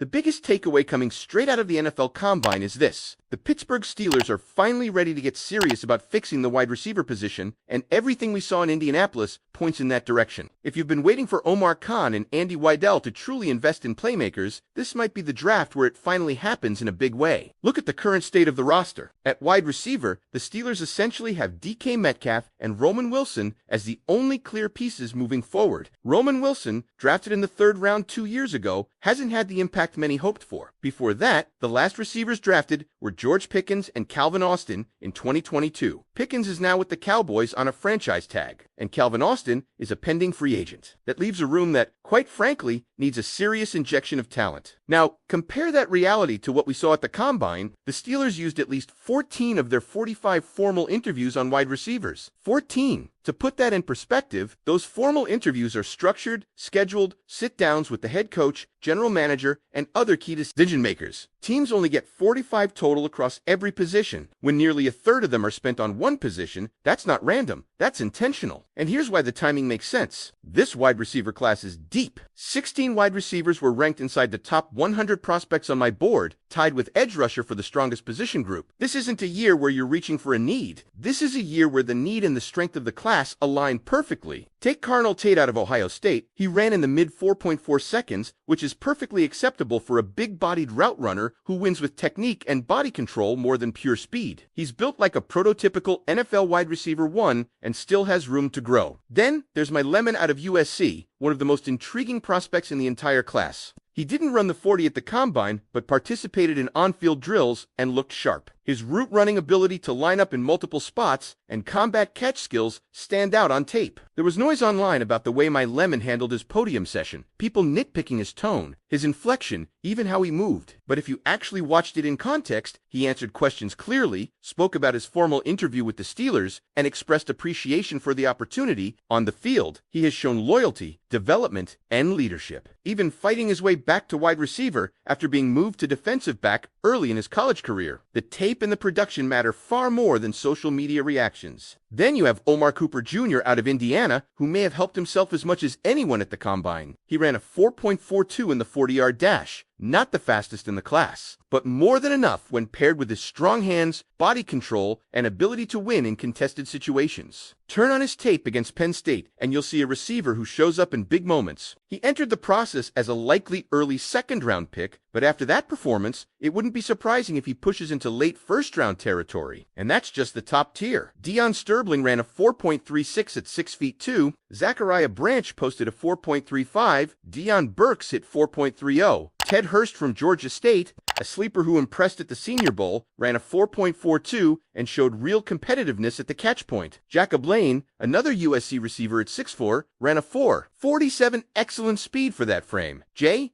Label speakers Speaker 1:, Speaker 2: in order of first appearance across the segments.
Speaker 1: The biggest takeaway coming straight out of the NFL Combine is this: the Pittsburgh Steelers are finally ready to get serious about fixing the wide receiver position, and everything we saw in Indianapolis points in that direction. If you've been waiting for Omar Khan and Andy Weidel to truly invest in playmakers, this might be the draft where it finally happens in a big way. Look at the current state of the roster. At wide receiver, the Steelers essentially have DK Metcalf and Roman Wilson as the only clear pieces moving forward. Roman Wilson, drafted in the 3rd round 2 years ago, hasn't had the impact many hoped for. Before that, the last receivers drafted were George Pickens and Calvin Austin in 2022. Pickens is now with the Cowboys on a franchise tag, and Calvin Austin is a pending free agent. That leaves a room that, quite frankly, needs a serious injection of talent. Now, compare that reality to what we saw at the Combine. The Steelers used at least 14 of their 45 formal interviews on wide receivers. 14! To put that in perspective, those formal interviews are structured, scheduled sit-downs with the head coach, general manager, and other key decision makers. Teams only get 45 total across every position. When nearly a third of them are spent on one position, that's not random, that's intentional. And here's why the timing makes sense. This wide receiver class is deep. 16 wide receivers were ranked inside the top 100 prospects on my board, tied with edge rusher for the strongest position group. This isn't a year where you're reaching for a need. This is a year where the need and the strength of the class align perfectly. Take Carnell Tate out of Ohio State. He ran in the mid 4.4 seconds, which is perfectly acceptable for a big-bodied route runner who wins with technique and body control more than pure speed. He's built like a prototypical NFL wide receiver 1 and still has room to grow. Then there's my lemon out of USC, one of the most intriguing prospects in the entire class. He didn't run the 40 at the Combine, but participated in on-field drills and looked sharp. His route running ability to line up in multiple spots and combat catch skills stand out on tape. There was noise online about the way my lemon handled his podium session, people nitpicking his tone, his inflection, even how he moved. But if you actually watched it in context, he answered questions clearly, spoke about his formal interview with the Steelers, and expressed appreciation for the opportunity. On the field, he has shown loyalty, development, and leadership, even fighting his way back to wide receiver after being moved to defensive back early in his college career. The tape and the production matter far more than social media reactions. Then you have Omar Cooper Jr. out of Indiana, who may have helped himself as much as anyone at the Combine. He ran a 4.42 in the 40-yard dash, not the fastest in the class, but more than enough when paired with his strong hands, body control, and ability to win in contested situations. Turn on his tape against Penn State, and you'll see a receiver who shows up in big moments. He entered the process as a likely early 2nd-round pick, but after that performance, it wouldn't be surprising if he pushes into late 1st-round territory. And that's just the top tier. Deion Sterling ran a 4.36 at 6 feet 2, Zachariah Branch posted a 4.35, Deion Burks hit 4.30, Ted Hurst from Georgia State, a sleeper who impressed at the Senior Bowl, ran a 4.42 and showed real competitiveness at the catch point. Jacob Lane, another USC receiver at 6'4", ran a 4.47, excellent speed for that frame.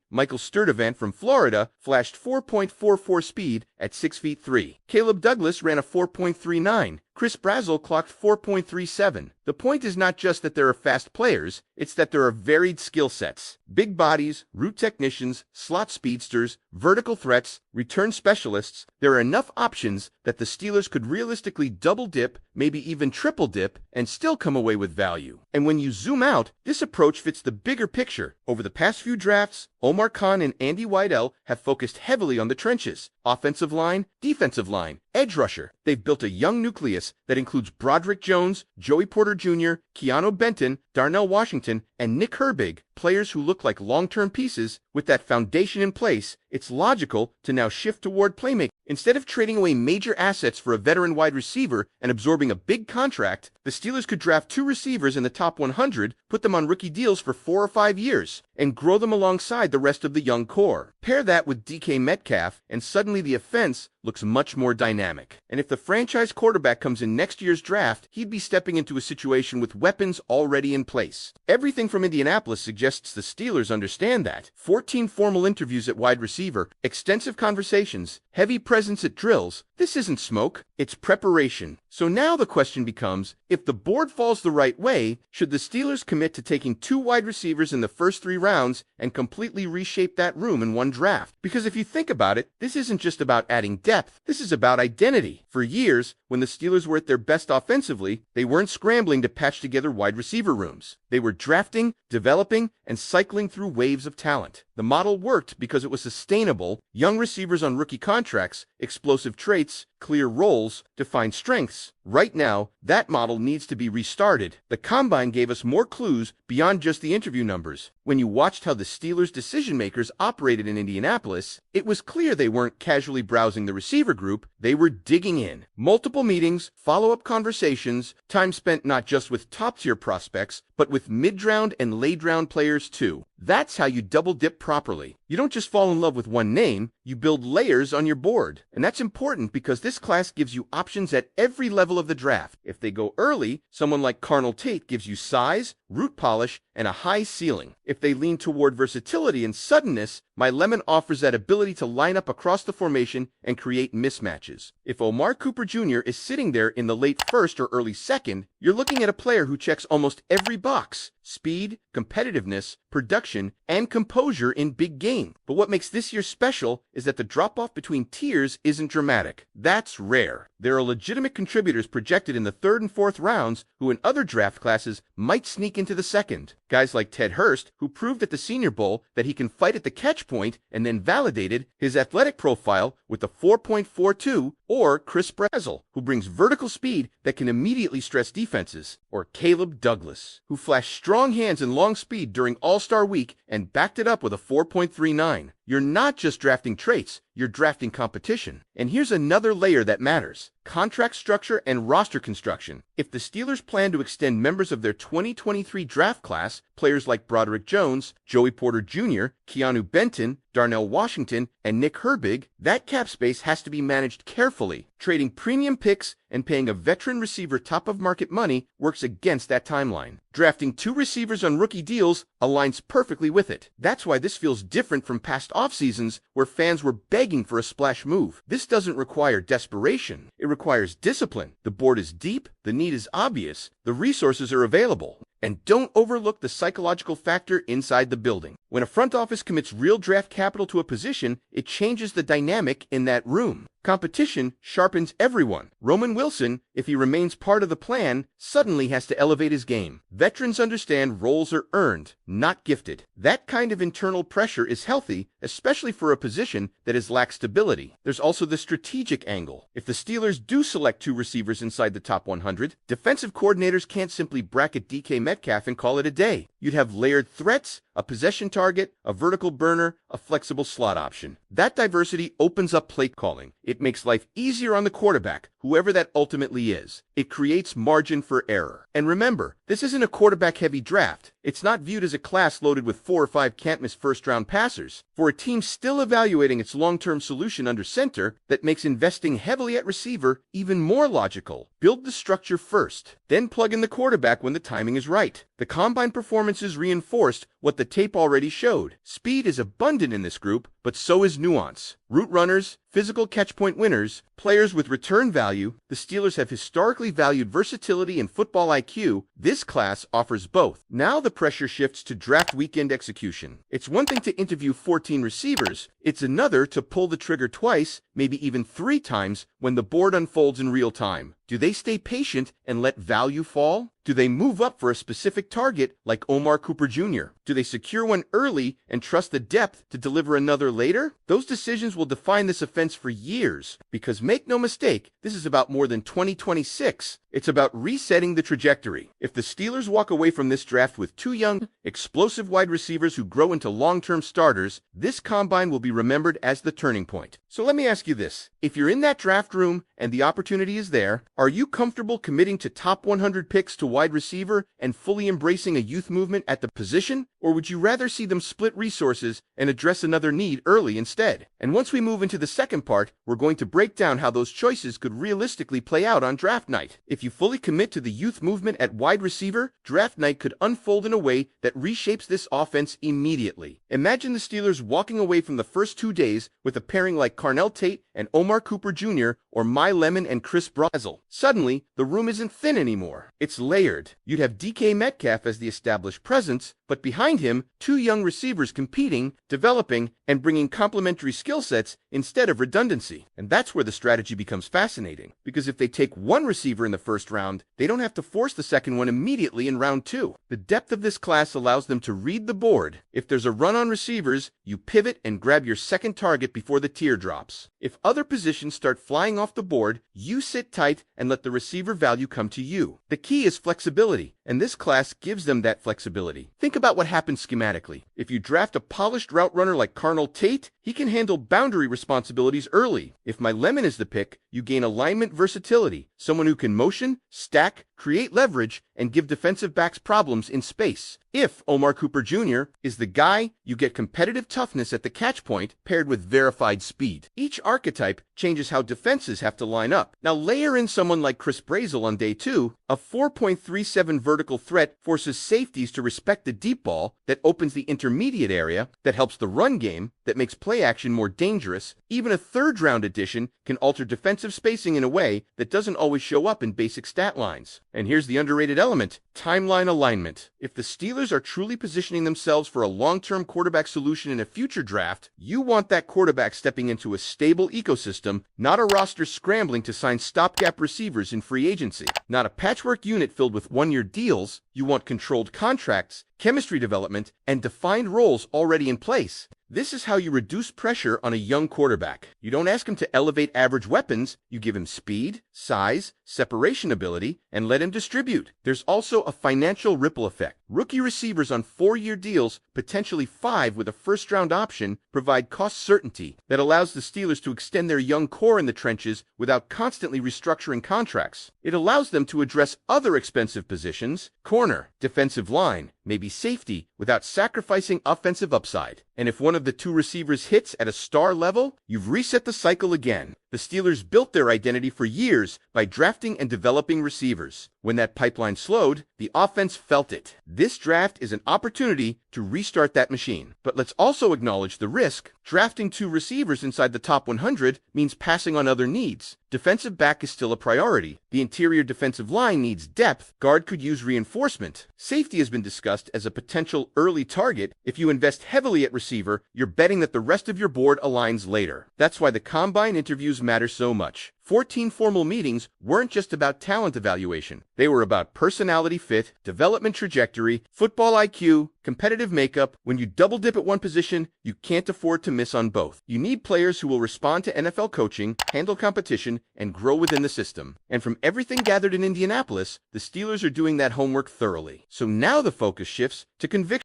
Speaker 1: Michael Sturdivant from Florida flashed 4.44 speed at 6 feet 3. Caleb Douglas ran a 4.39. Chris Brazzell clocked 4.37. The point is not just that there are fast players, it's that there are varied skill sets. Big bodies, route technicians, slot speedsters, vertical threats, return specialists. There are enough options that the Steelers could realistically double dip, maybe even triple dip, and still come away with value. And when you zoom out, this approach fits the bigger picture. Over the past few drafts, Omar Khan and Andy Weidel have focused heavily on the trenches: offensive line, defensive line, edge rusher. They've built a young nucleus that includes Broderick Jones, Joey Porter Jr., Keanu Benton, Darnell Washington, and Nick Herbig, players who look like long-term pieces. With that foundation in place, it's logical to now shift toward playmaking. Instead of trading away major assets for a veteran wide receiver and absorbing a big contract, the Steelers could draft 2 receivers in the top 100, put them on rookie deals for 4 or 5 years, and grow them alongside the rest of the young core. Pair that with DK Metcalf, and suddenly the offense looks much more dynamic. And if the franchise quarterback comes in next year's draft, he'd be stepping into a situation with weapons already in place. Everything from Indianapolis suggests the Steelers understand that. 14 formal interviews at wide receiver, extensive conversations, heavy presence at drills. This isn't smoke, it's preparation. So now the question becomes, if the board falls the right way, should the Steelers commit to taking 2 wide receivers in the first 3 rounds and completely reshape that room in one draft? Because if you think about it, this isn't just about adding depth, this is about identity. For years, when the Steelers were at their best offensively, they weren't scrambling to patch together wide receiver rooms. They They were drafting, developing, and cycling through waves of talent. The model worked because it was sustainable: young receivers on rookie contracts, explosive traits, clear roles, defined strengths. Right now, that model needs to be restarted. The Combine gave us more clues beyond just the interview numbers. When you watched how the Steelers' decision-makers operated in Indianapolis, it was clear they weren't casually browsing the receiver group, they were digging in. Multiple meetings, follow-up conversations, time spent not just with top-tier prospects, but with mid-round and late-round players too. That's how you double-dip properly. You don't just fall in love with one name, you build layers on your board. And that's important because this class gives you options at every level of the draft. If they go early, someone like Carnell Tate gives you size, root polish, and a high ceiling. If they lean toward versatility and suddenness, My Lemon offers that ability to line up across the formation and create mismatches. If Omar Cooper Jr. is sitting there in the late first or early second, you're looking at a player who checks almost every box: speed, competitiveness, production, and composure in big game. But what makes this year special is that the drop-off between tiers isn't dramatic. That's rare. There are legitimate contributors projected in the third and fourth rounds who in other draft classes might sneak into the second. Guys like Ted Hurst, who proved at the Senior Bowl that he can fight at the catch point and then validated his athletic profile with the 4.42, or Chris Brazzell, who brings vertical speed that can immediately stress defenses, or Caleb Douglas, who flashed strong hands and long speed during All-Star Week and backed it up with a 4.39. You're not just drafting traits, you're drafting competition. And here's another layer that matters: contract structure and roster construction. If the Steelers plan to extend members of their 2023 draft class, players like Broderick Jones, Joey Porter Jr., Keanu Benton, Darnell Washington, and Nick Herbig, that cap space has to be managed carefully. Trading premium picks and paying a veteran receiver top-of-market money works against that timeline. Drafting 2 receivers on rookie deals aligns perfectly with it. That's why this feels different from past off-seasons where fans were begging for a splash move. This doesn't require desperation. It requires discipline. The board is deep, the need is obvious, the resources are available. And don't overlook the psychological factor inside the building. When a front office commits real draft capital to a position, it changes the dynamic in that room. Competition sharpens everyone. Roman Wilson, if he remains part of the plan, suddenly has to elevate his game. Veterans understand roles are earned, not gifted. That kind of internal pressure is healthy, especially for a position that has lacked stability. There's also the strategic angle. If the Steelers do select 2 receivers inside the top 100, defensive coordinators can't simply bracket DK Metcalf and call it a day. You'd have layered threats, a possession target, a vertical burner, a flexible slot option. That diversity opens up play calling. It makes life easier on the quarterback, whoever that ultimately is. It creates margin for error. And remember, this isn't a quarterback-heavy draft. It's not viewed as a class loaded with 4 or 5 can't-miss first-round passers. For a team still evaluating its long-term solution under center, that makes investing heavily at receiver even more logical. Build the structure first, then plug in the quarterback when the timing is right. The Combine performances reinforced what the tape already showed. Speed is abundant in this group, but so is nuance. Route runners, physical catch-point winners, players with return value. The Steelers have historically valued versatility and football IQ. This class offers both. Now the pressure shifts to draft weekend execution. It's one thing to interview 14 receivers. It's another to pull the trigger twice, maybe even 3 times, when the board unfolds in real time. Do they stay patient and let value fall? Do they move up for a specific target like Omar Cooper Jr.? Do they secure one early and trust the depth to deliver another later? Those decisions will define this offense for years. Because make no mistake, this is about more than 2026. It's about resetting the trajectory. If the Steelers walk away from this draft with 2 young, explosive wide receivers who grow into long-term starters, this Combine will be remembered as the turning point. So let me ask you this. If you're in that draft room and the opportunity is there, are you comfortable committing to top 100 picks to wide receiver and fully embracing a youth movement at the position? Or would you rather see them split resources and address another need early instead? And once we move into the second part, we're going to break down how those choices could realistically play out on draft night. If you fully commit to the youth movement at wide receiver, draft night could unfold in a way that reshapes this offense immediately. Imagine the Steelers walking away from the first 2 days with a pairing like Carnell Tate and Omar Cooper Jr. or My Lemon and Chris Brazzell. Suddenly, the room isn't thin anymore. It's layered. You'd have DK Metcalf as the established presence, but behind him, two young receivers competing, developing, and bringing complementary skill sets instead of redundancy. And that's where the strategy becomes fascinating, because if they take one receiver in the first round, they don't have to force the second one immediately in round 2. The depth of this class allows them to read the board. If there's a run on receivers, you pivot and grab your second target before the tier drops. If other positions start flying off the board, you sit tight and let the receiver value come to you. The key is flexibility, and this class gives them that flexibility. Think about what happens schematically. If you draft a polished route runner like Carnell Tate, he can handle boundary responsibilities early. If my Lemon is the pick, you gain alignment versatility, someone who can motion, stack, create leverage, and give defensive backs problems in space. If Omar Cooper Jr. is the guy, you get competitive toughness at the catch point paired with verified speed. Each archetype changes how defenses have to line up. Now layer in someone like Chris Brazel on day 2. A 4.37 vertical threat forces safeties to respect the deep ball, that opens the intermediate area, that helps the run game, that makes play action more dangerous. Even a third-round addition can alter defensive spacing in a way that doesn't always show up in basic stat lines. And here's the underrated element: timeline alignment. If the Steelers are truly positioning themselves for a long-term quarterback solution in a future draft, you want that quarterback stepping into a stable ecosystem, not a roster scrambling to sign stopgap receivers in free agency. Not a patchwork unit filled with one-year deals. You want controlled contracts, chemistry development, and defined roles already in place. This is how you reduce pressure on a young quarterback. You don't ask him to elevate average weapons, you give him speed, size, separation ability, and let him distribute. There's also a financial ripple effect. Rookie receivers on 4-year deals, potentially 5 with a first-round option, provide cost certainty that allows the Steelers to extend their young core in the trenches without constantly restructuring contracts. It allows them to address other expensive positions, corner, defensive line, maybe safety, without sacrificing offensive upside. And if one of the two receivers hits at a star level, you've reset the cycle again. The Steelers built their identity for years by drafting and developing receivers. When that pipeline slowed, the offense felt it. This draft is an opportunity to restart that machine. But let's also acknowledge the risk. Drafting 2 receivers inside the top 100 means passing on other needs. Defensive back is still a priority. The interior defensive line needs depth. Guard could use reinforcement. Safety has been discussed as a potential early target. If you invest heavily at receiver, you're betting that the rest of your board aligns later. That's why the combine interviews matter so much. 14 formal meetings weren't just about talent evaluation. They were about personality fit, development trajectory, football IQ, competitive makeup. When you double dip at one position, you can't afford to miss on both. You need players who will respond to NFL coaching, handle competition, and grow within the system. And from everything gathered in Indianapolis, the Steelers are doing that homework thoroughly. So now the focus shifts to conviction.